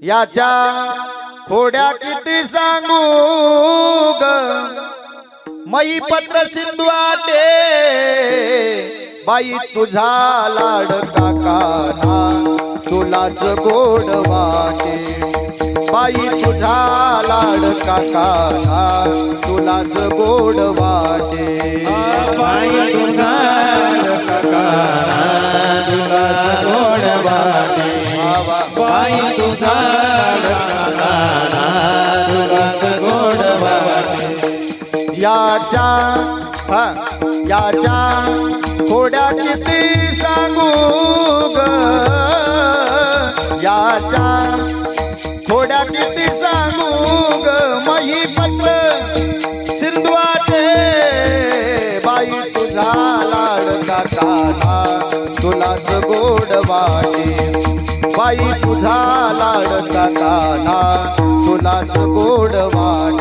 याच्या खोड्या किती सांगू ग मई पत्र सिंधू आटे बाई तुझा लाडका कान्हा तुलाच गोड वाटे बाई तुझा लाडका कान्हा तुलाच गोड वाटे बाई तुझा लाडका कान्हा तुलाच गोड वाटे बाई तुझा लाडका कान्हा तुलाच गोड वाटे याच्या खोड्या किती सांगू ग याच्या खोड्या किती सांगू ग मही पत्र सिंधुवाटे बाई तुझा लाडका कान्हा तुलाच गोड वाटे बाई तुझा लाडका कान्हा तुलाच गोड वाटे